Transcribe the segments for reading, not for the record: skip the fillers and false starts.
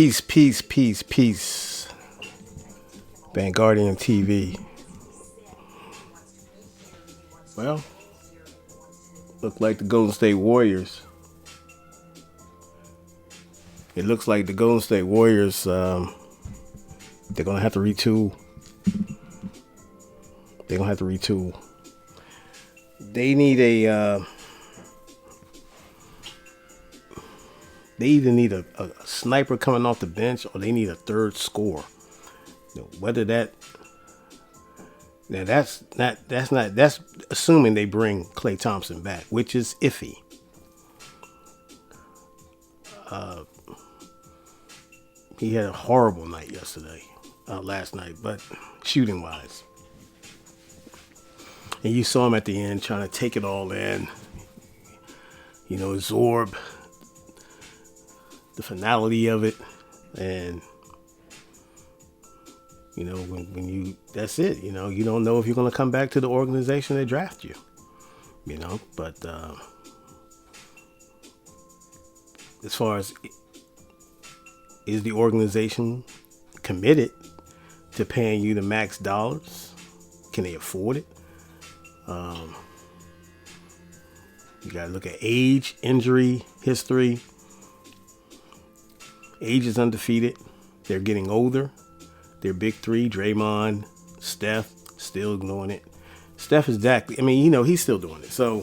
Peace, peace, peace, peace. Vanguardian TV. Well, look like the Golden State Warriors. It looks like the Golden State Warriors, they're going to have to retool. They're going to have to retool. They need they either need a sniper coming off the bench or they need a third scorer. Whether that, now that's assuming they bring Klay Thompson back, which is iffy. He had a horrible night last night, but shooting wise. And you saw him at the end trying to take it all in, absorb the finality of it. And, when you, that's it, you don't know if you're going to come back to the organization that drafted you, but as far as is the organization committed to paying you the max dollars? Can they afford it? You got to look at age, injury, history. Age is undefeated. They're getting older. Their big three, Draymond, Steph, still doing it. Steph is that. He's still doing it. So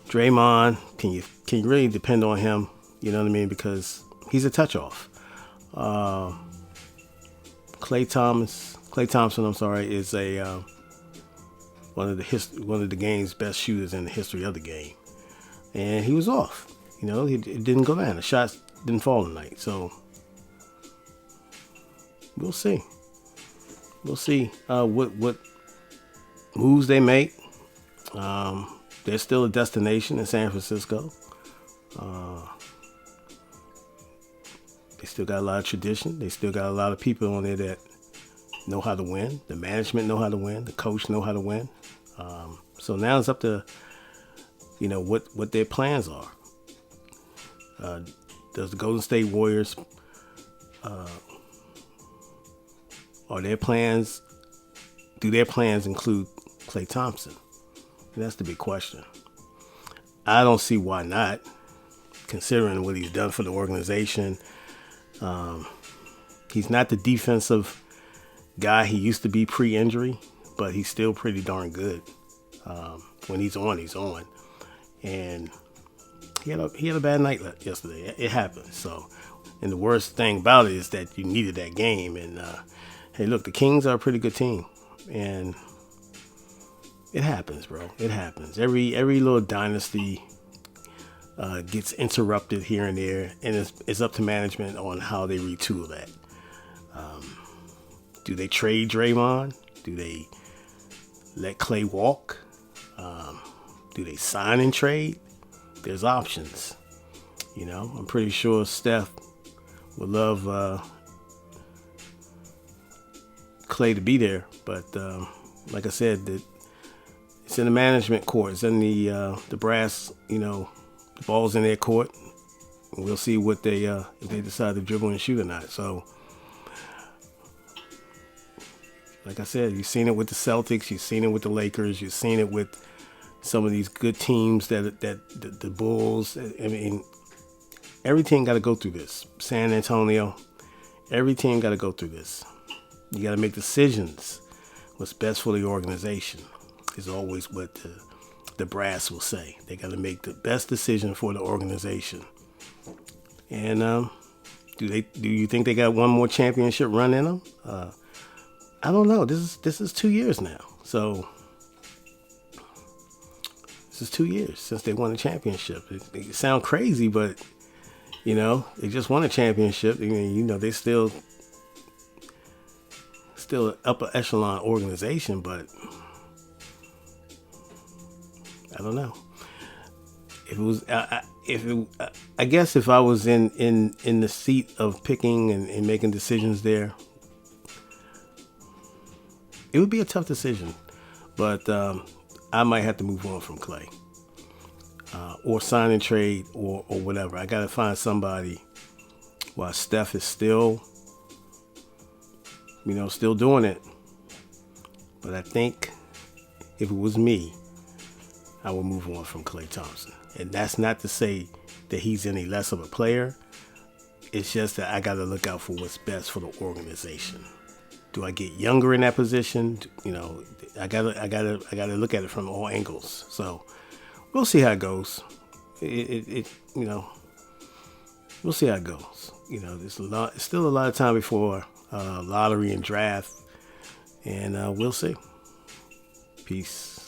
Draymond, can you really depend on him? You know what I mean? Because he's a touch off. Klay Thompson, is one of the game's best shooters in the history of the game, and he was off. It didn't go down. The shots didn't fall tonight. So we'll see. We'll see what moves they make. There's still a destination in San Francisco. They still got a lot of tradition. They still got a lot of people on there that know how to win. The management know how to win. The coach know how to win. So now it's up to, what their plans are. Does the Golden State Warriors, do their plans include Klay Thompson? And that's the big question. I don't see why not, considering what he's done for the organization. He's not the defensive guy he used to be pre-injury, but he's still pretty darn good. When he's on, he's on. And he had a bad night yesterday. It happened. So, and the worst thing about it is that you needed that game. And hey, look, the Kings are a pretty good team, and it happens, bro. It happens. Every little dynasty gets interrupted here and there, and it's up to management on how they retool that. Do they trade Draymond? Do they let Klay walk? Do they sign and trade? There's options. I'm pretty sure Steph would love Klay to be there, but like I said, it's in the management court. It's in the brass. The ball's in their court. And we'll see what if they decide to dribble and shoot or not. So, like I said, you've seen it with the Celtics. You've seen it with the Lakers. You've seen it with some of these good teams that the Bulls. Every team got to go through this. San Antonio, every team got to go through this. You got to make decisions. What's best for the organization is always what the brass will say. They got to make the best decision for the organization. And do you think they got one more championship run in them? I don't know. This is 2 years now. So this is 2 years since they won a championship. It sounds crazy, but they just won a championship. They still an upper echelon organization, but I don't know. I guess if I was in the seat of picking and making decisions there, it would be a tough decision. But I might have to move on from Klay, or sign and trade, or whatever. I got to find somebody while Steph is still, still doing it. But I think if it was me, I would move on from Klay Thompson. And that's not to say that he's any less of a player. It's just that I got to look out for what's best for the organization. Do I get younger in that position? I gotta look at it from all angles. So we'll see how it goes. We'll see how it goes. There's still a lot of time before lottery and draft, and we'll see. Peace.